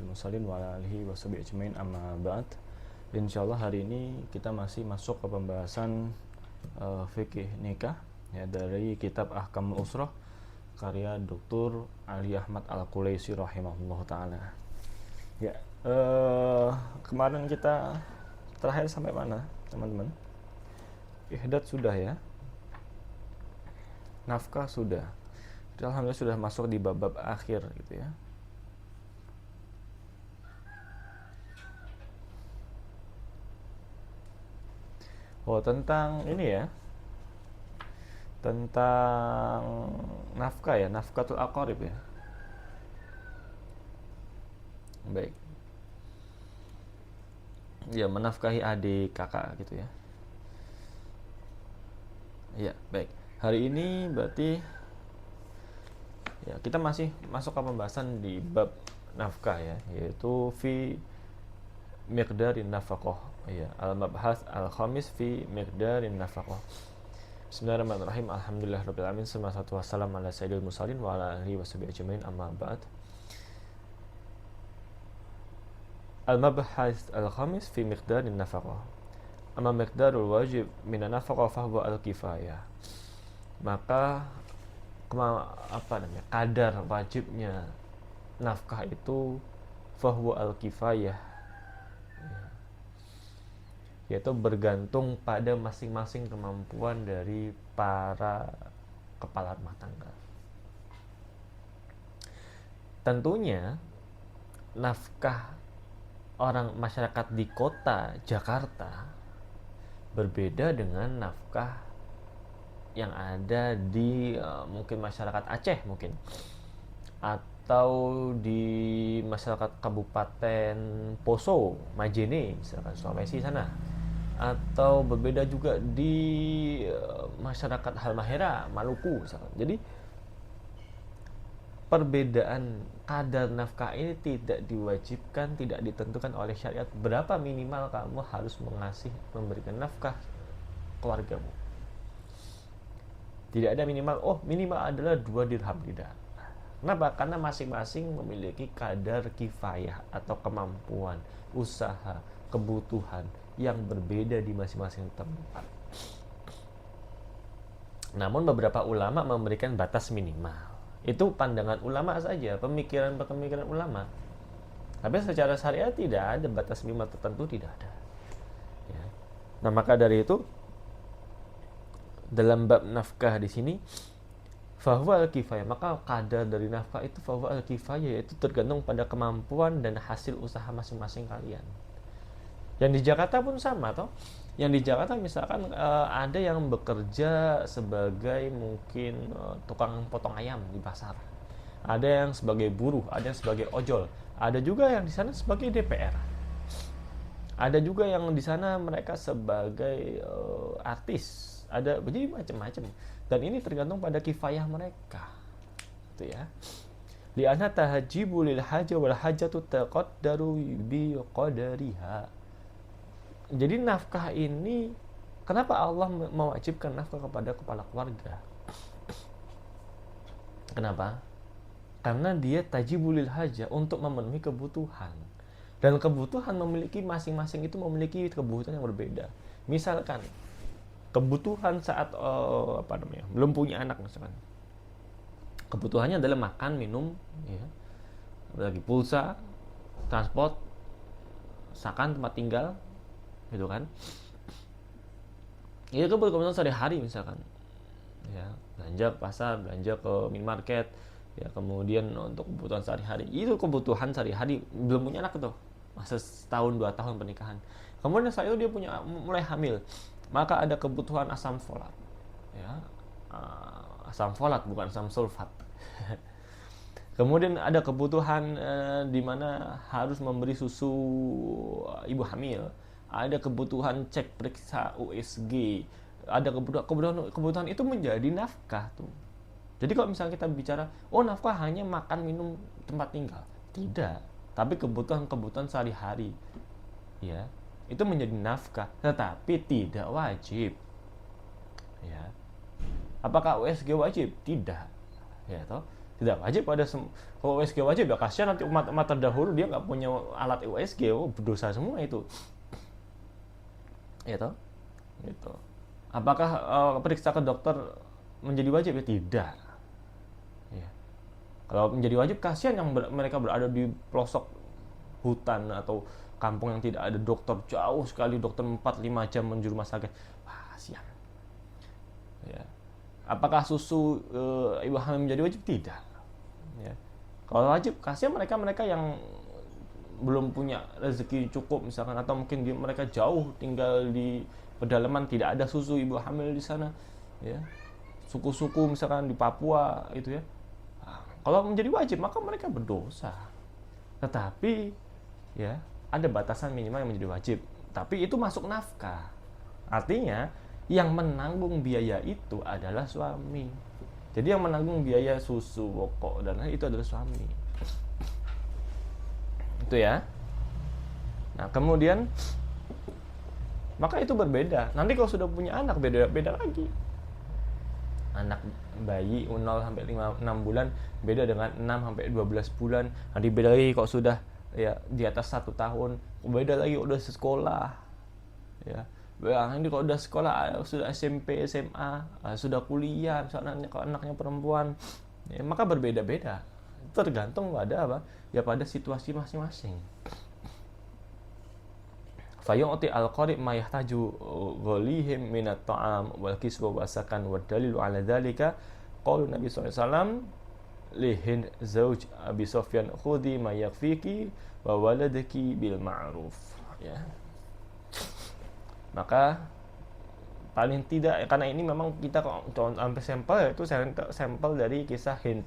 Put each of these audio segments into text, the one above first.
mursalin wa ala alihi washabihi ajmain amma ba'd. Insyaallah hari ini kita masih masuk ke pembahasan fikih nikah ya, dari kitab Ahkamul Usrah karya Dr. Ali Ahmad Al-Qulaisi rahimahullah taala. Ya, kemarin kita terakhir sampai mana, teman-teman? Ihdat sudah ya. Nafkah sudah. Kita alhamdulillah sudah masuk di bab-bab akhir gitu ya. Oh, tentang ini ya. Tentang nafkah ya, nafkatul aqarib ya. Baik. Ya, menafkahi adik, kakak gitu ya. Ya, baik. Hari ini berarti ya kita masih masuk ke pembahasan di bab nafkah ya, yaitu fi miqdarin nafaqah. Ya, al-mabhas al-khamis fi miqdarin nafaqah. Bismillahirrahmanirrahim. Alhamdulillahirabbil alamin. Wassalatu wassalamu ala sayyidil mursalin wa ala alihi washabihi ajmain amma ba'd. Al-mabhas al-khamis fi miqdarin nafaqah. Amma miqdarul wajib min an-nafaqah fa huwa al-kifayah. Maka kadar wajibnya nafkah itu fahuwa al-kifayah, yaitu bergantung pada masing-masing kemampuan dari para kepala rumah tangga. Tentunya nafkah orang masyarakat di kota Jakarta berbeda dengan nafkah yang ada di mungkin masyarakat Aceh mungkin, atau di masyarakat Kabupaten Poso, Majene misalkan Sulawesi sana, atau berbeda juga di masyarakat Halmahera, Maluku misalkan. Jadi perbedaan kadar nafkah ini tidak diwajibkan, tidak ditentukan oleh syariat berapa minimal kamu harus memberikan nafkah keluargamu. Tidak ada minimal, minimal adalah 2 dirham, tidak. Kenapa? Karena masing-masing memiliki kadar kifayah atau kemampuan, usaha, kebutuhan yang berbeda di masing-masing tempat. Namun beberapa ulama memberikan batas minimal. Itu pandangan ulama saja, pemikiran ulama. Tapi secara syariat tidak ada batas minimal tertentu, tidak ada. Ya. Nah, maka dari itu dalam bab nafkah di sini fahuwa al-kifayah, maka kadar dari nafkah itu fahuwa al-kifayah, yaitu tergantung pada kemampuan dan hasil usaha masing-masing kalian. Yang di Jakarta pun sama toh. Yang di Jakarta misalkan ada yang bekerja sebagai mungkin tukang potong ayam di pasar. Ada yang sebagai buruh, ada yang sebagai ojol, ada juga yang di sana sebagai DPR. Ada juga yang di sana mereka sebagai artis. Ada jadi macam-macam, dan ini tergantung pada kifayah mereka itu ya. Li'anna tahjibu lil haja wal hajatu taqaddaru bi qadariha. Jadi nafkah ini, kenapa Allah mewajibkan nafkah kepada kepala keluarga? Kenapa? Karena dia tajibul lil haja, untuk memenuhi kebutuhan, dan kebutuhan memiliki masing-masing itu memiliki kebutuhan yang berbeda. Misalkan kebutuhan saat belum punya anak misalkan, kebutuhannya adalah makan, minum, ya, lagi pulsa, transport, sakan, tempat tinggal, gitu kan. Itu kebutuhan sehari-hari misalkan, ya, belanja ke pasar, belanja ke minimarket, ya, kemudian untuk kebutuhan sehari-hari, itu kebutuhan sehari-hari. Belum punya anak tuh, masa setahun 2 tahun pernikahan, kemudian saat itu dia mulai hamil, maka ada kebutuhan asam folat, ya, asam folat bukan asam sulfat. Kemudian ada kebutuhan di mana harus memberi susu ibu hamil, ada kebutuhan cek periksa USG, ada kebutuhan itu menjadi nafkah tuh. Jadi kalau misalnya kita bicara, nafkah hanya makan, minum, tempat tinggal, tidak, tapi kebutuhan sehari-hari, ya, itu menjadi nafkah, tetapi tidak wajib. Ya. Apakah USG wajib? Tidak. Ya toh. Tidak wajib pada kalau USG wajib ya kasihan nanti umat terdahulu dia nggak punya alat USG, berdosa semua itu. Ya toh? Gitu. Apakah periksa ke dokter menjadi wajib? Ya tidak. Ya. Kalau menjadi wajib kasihan yang mereka berada di pelosok hutan atau kampung yang tidak ada dokter, jauh sekali dokter 4-5 jam menuju rumah sakit. Wah, kasihan. Ya. Apakah susu ibu hamil menjadi wajib? Tidak. Ya. Kalau wajib, kasihan mereka yang belum punya rezeki cukup misalkan, atau mungkin mereka jauh tinggal di pedalaman, tidak ada susu ibu hamil di sana, ya, suku-suku misalkan di Papua itu ya. Nah, kalau menjadi wajib maka mereka berdosa. Tetapi ya ada batasan minimal yang menjadi wajib, tapi itu masuk nafkah. Artinya yang menanggung biaya itu adalah suami. Jadi yang menanggung biaya susu, pokok dan lain itu adalah suami. Itu ya. Nah, kemudian maka itu berbeda. Nanti kalau sudah punya anak beda lagi. Anak bayi 0 sampai 6 bulan beda dengan 6 sampai 12 bulan. Nanti beda lagi kalau sudah ya di atas 1 tahun, beda lagi udah sekolah. Ya. Ini kalau udah sekolah, sudah SMP, SMA, sudah kuliah, misalnya kalau anaknya perempuan, ya, maka berbeda-beda. Tergantung pada apa? Ya pada situasi masing-masing. Fayu'ti al-qarib ma yahtaju ghalihim min at-ta'am wal kiswa wa sakan wa dalilu ala dhalika qaulu Nabi sallallahu alaihi wasallam li Hind zauj Abi Sufyan khudhi ma yakfiki wa waladaki bil ma'ruf, ya. Maka paling tidak, karena ini memang kita sampai sampel, yaitu sampel dari kisah Hind,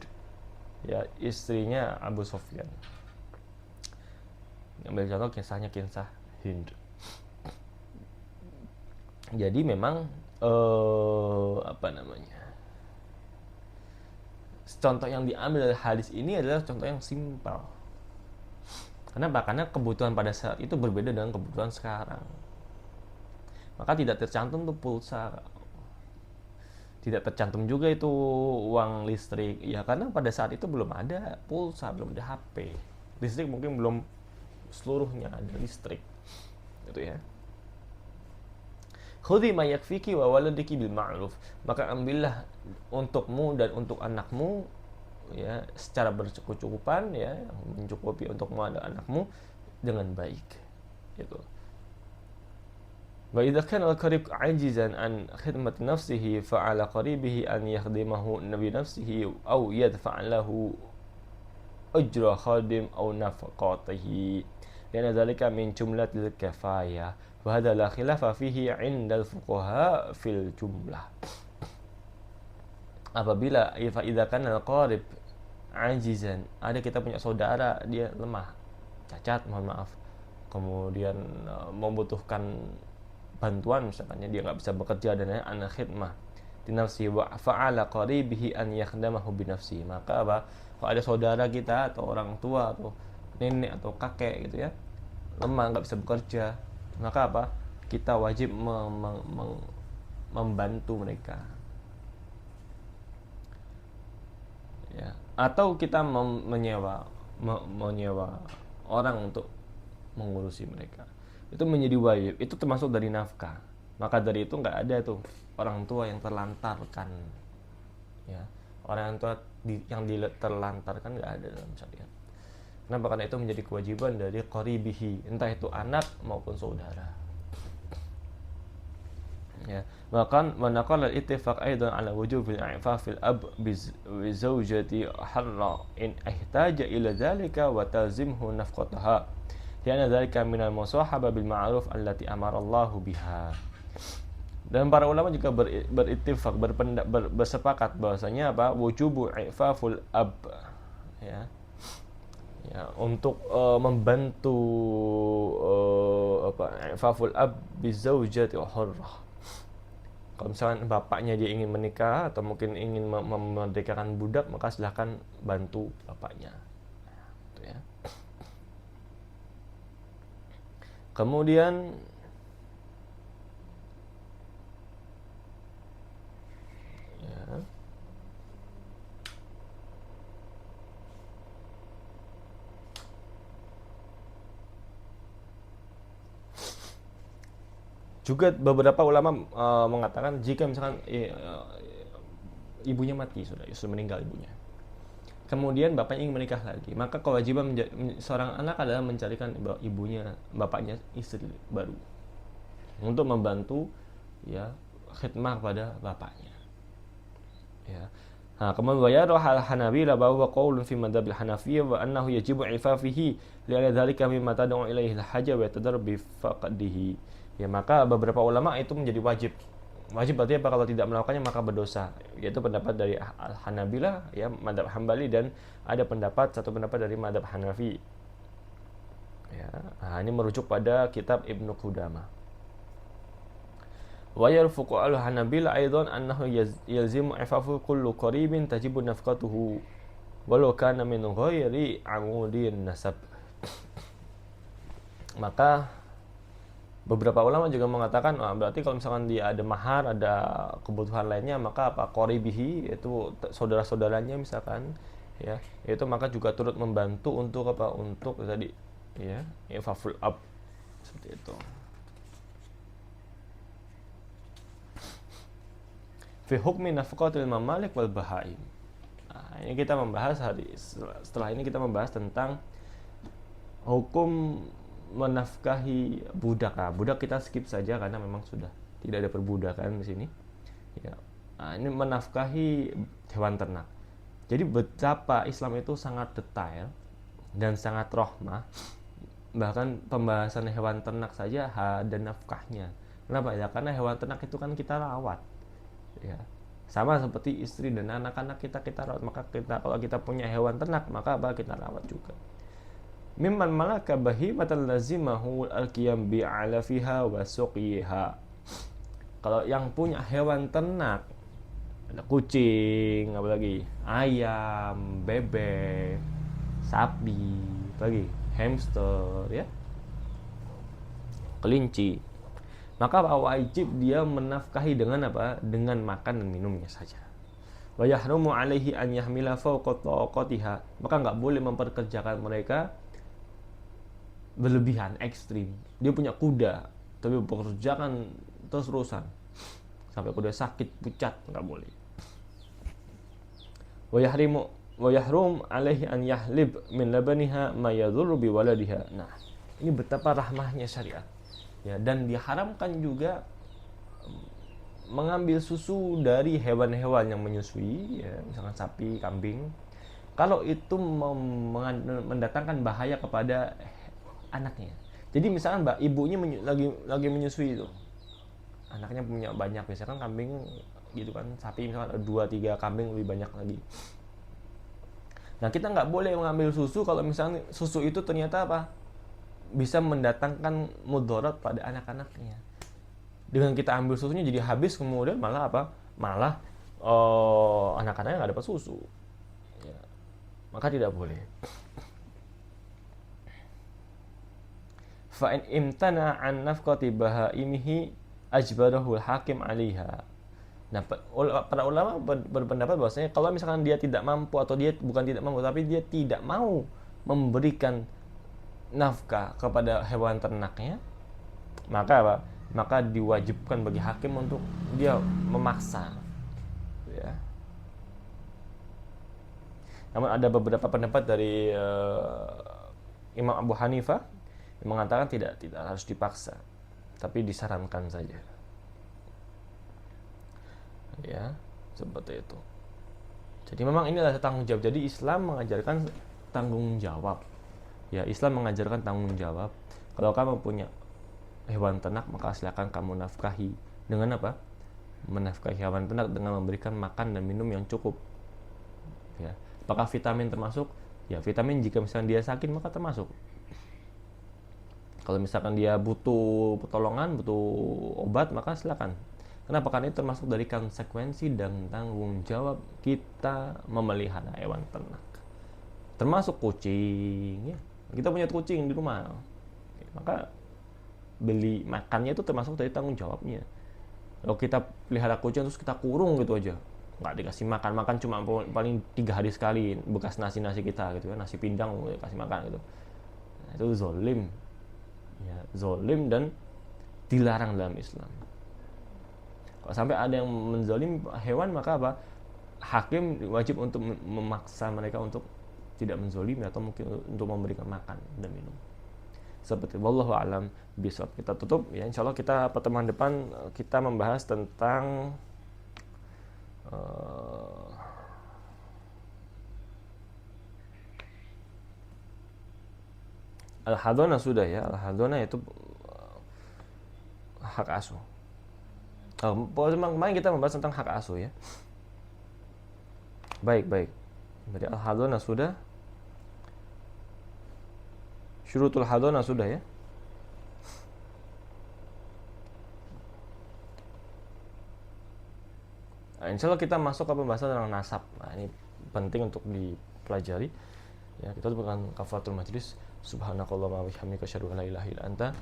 ya, istrinya Abu Sufyan. Ambil contoh kisah Hind. Jadi memang contoh yang diambil dari hadis ini adalah contoh yang simpel. Kenapa? Karena kebutuhan pada saat itu berbeda dengan kebutuhan sekarang. Maka tidak tercantum tuh pulsa, tidak tercantum juga itu uang listrik, ya karena pada saat itu belum ada pulsa, belum ada HP, listrik mungkin belum seluruhnya ada listrik, gitu ya. Khudhi ma yakfiki wa waladiki bil ma'ruf, maka ambillah untukmu dan untuk anakmu, ya, secara bercukupan, ya, mencukupi untukmu dan anakmu dengan baik, gitu. Wa idza kana al-qarib 'ajizan an khidmat nafsihi fa 'ala qaribihi an yakhdimahu bi nafsihi aw yadfa' lahu ujra khadim aw nafaqatihi, lianna dhalika min jumlatil kifayah wa hadha la khilafa fihi 'inda al-fuqaha fil jumlah. Apabila idza kana al-qarib 'ajizan, ada kita punya saudara dia lemah, cacat, mohon maaf, kemudian membutuhkan bantuan, misalnya dia nggak bisa bekerja dan ana khidmah di nafsi wa fa'ala qaribihi an yakhdamahu bi nafsi, maka apa, kalau ada saudara kita atau orang tua atau nenek atau kakek gitu ya lemah nggak bisa bekerja, maka apa, kita wajib membantu mereka, ya, atau kita menyewa orang untuk mengurusi mereka. Itu menjadi wajib, itu termasuk dari nafkah. Maka dari itu nggak ada tuh orang tua yang terlantarkan, ya, orang tua yang terlantarkan nggak ada dalam syariat. Kenapa? Karena itu menjadi kewajiban dari qaribihi, entah itu anak maupun saudara, ya. Bahkan manaqala al-ittifaq aidan ala wujubil i'fafil ab bi zawjati harra in ihtaja ila dhalika wa tazimhu nafqataha, lianna dzalika minal musahaba bil ma'ruf allati amara Allahu biha. Dan para ulama juga berittifaq, bersepakat bahwasanya apa, wujubu i'faful ab, ya, ya, untuk membantu i'faful ab bi zaujati hurrah. Kalau misalkan bapaknya dia ingin menikah atau mungkin ingin memerdekakan budak, maka silahkan bantu bapaknya, gitu ya. Kemudian ya, Juga beberapa ulama mengatakan jika misalkan ibunya mati, sudah meninggal ibunya, kemudian bapaknya ingin menikah lagi, maka kewajiban seorang anak adalah mencarikan ibunya, bapaknya istri baru untuk membantu ya khidmah kepada bapaknya. Ya. Nah, kemudian wayaro hal Hanabila bahwa qaulun fi madhabil Hanafiyah wa annahu yajibu ifafihi li'anna dzalika mimma tad'u ilaihi al-haja wa yatadar bi faqdihi. Ya, maka beberapa ulama itu menjadi wajib. Wajib berarti apa? Kalau tidak melakukannya maka berdosa. Yaitu pendapat dari Hanabila, ya, madhab Hambali, dan ada satu pendapat dari madhab Hanafi. Ya. Nah, ini merujuk pada kitab Ibnu Qudamah. Wa yarfuqu al-Hanabila aidan annahu yalzimu ifafu kullu qaribin tajibu nafqatuhu walau kana min ghairi amudin nasab. Maka beberapa ulama juga mengatakan, berarti kalau misalkan dia ada mahar, ada kebutuhan lainnya, maka apa qaribihi, itu saudara-saudaranya misalkan, ya, itu maka juga turut membantu untuk apa? Untuk tadi, ya, ifaful ab, seperti itu. Fi hukmi nafqatil mamalik wal bahaim. Nah, ini kita membahas setelah ini kita membahas tentang hukum menafkahi budak. Nah, budak kita skip saja karena memang sudah tidak ada perbudakan di sini. Ya. Nah, ini menafkahi hewan ternak. Jadi betapa Islam itu sangat detail dan sangat rahmah. Bahkan pembahasan hewan ternak saja ada nafkahnya. Kenapa ya? Karena hewan ternak itu kan kita rawat. Ya, sama seperti istri dan anak-anak kita rawat, maka kalau kita punya hewan ternak maka apa kita rawat juga. Mimman malaka bahimatan lazimahu al-qiyam bi'ala fiha wa suqiha. Kalau yang punya hewan ternak, ada kucing, apalagi ayam, bebek, sapi, apalagi hamster, ya, kelinci, maka wajib dia menafkahi dengan apa? Dengan makan dan minumnya saja. Wa yahrumu alaihi an yahmila fawqa taqatiha. Maka enggak boleh memperkerjakan mereka berlebihan, ekstrim. Dia punya kuda, tapi pekerjakan terus-terusan sampai kuda sakit, pucat, enggak boleh. Wa yahrum alaihi an yahlib min labaniha ma yadhurru bi waladiha. Nah, ini betapa rahmahnya syariat. Ya, dan diharamkan juga mengambil susu dari hewan-hewan yang menyusui, ya, misalkan sapi, kambing, kalau itu mendatangkan bahaya kepada anaknya. Jadi misalkan ibunya lagi menyusui itu, anaknya punya banyak, misalkan kambing gitu kan, sapi misalkan 2-3 kambing lebih banyak lagi. Nah, kita nggak boleh mengambil susu kalau misalnya susu itu ternyata apa? Bisa mendatangkan mudarat pada anak-anaknya. Dengan kita ambil susunya jadi habis, kemudian malah apa? Malah anak-anaknya nggak dapat susu. Ya. Maka tidak boleh. Fa in imtana an nafqati bahaimihi ajbarahu al-hakim 'alaiha. Nah, para ulama berpendapat bahwasanya kalau misalkan dia tidak mampu, atau dia bukan tidak mampu tapi dia tidak mau memberikan nafkah kepada hewan ternaknya, maka apa? Maka diwajibkan bagi hakim untuk dia memaksa, ya. Namun ada beberapa pendapat dari Imam Abu Hanifah yang mengatakan tidak harus dipaksa, tapi disarankan saja. Ya, seperti itu. Jadi memang ini adalah tanggung jawab. Jadi Islam mengajarkan tanggung jawab. Ya, Islam mengajarkan tanggung jawab. Kalau kamu punya hewan ternak, maka silakan kamu nafkahi. Dengan apa? Menafkahi hewan ternak dengan memberikan makan dan minum yang cukup. Ya. Apakah vitamin termasuk? Ya, vitamin jika misalnya dia sakit maka termasuk. Kalau misalkan dia butuh pertolongan, butuh obat, maka silakan. Kenapa? Karena itu termasuk dari konsekuensi dan tanggung jawab kita memelihara hewan ternak. Termasuk kucing, ya. Kita punya kucing di rumah, maka beli makannya itu termasuk dari tanggung jawabnya. Kalau kita pelihara kucing terus kita kurung gitu aja, nggak dikasih makan cuma paling 3 hari sekali, bekas nasi kita gitu kan, nasi pindang kasih makan gitu. Nah, itu zolim, ya, zolim dan dilarang dalam Islam. Kalau sampai ada yang menzalimi hewan, maka apa? Hakim wajib untuk memaksa mereka untuk tidak menzalimi atau mungkin untuk memberikan makan dan minum. Seperti wallahu alam bisawab. Kita tutup ya, insyaallah kita pertemuan depan kita membahas tentang al-hadona sudah ya. Al-hadona itu hak asuh. Kemarin kita membahas tentang hak asuh ya. Baik. Jadi al-hadona sudah. Syurutul hadona sudah ya. Nah, insya Allah kita masuk ke pembahasan tentang nasab. Nah, ini penting untuk dipelajari. Ya, kita bukan kafaratul majlis. Subhanakallahumma wa bihamdika asyhadu an la ilaha illa anta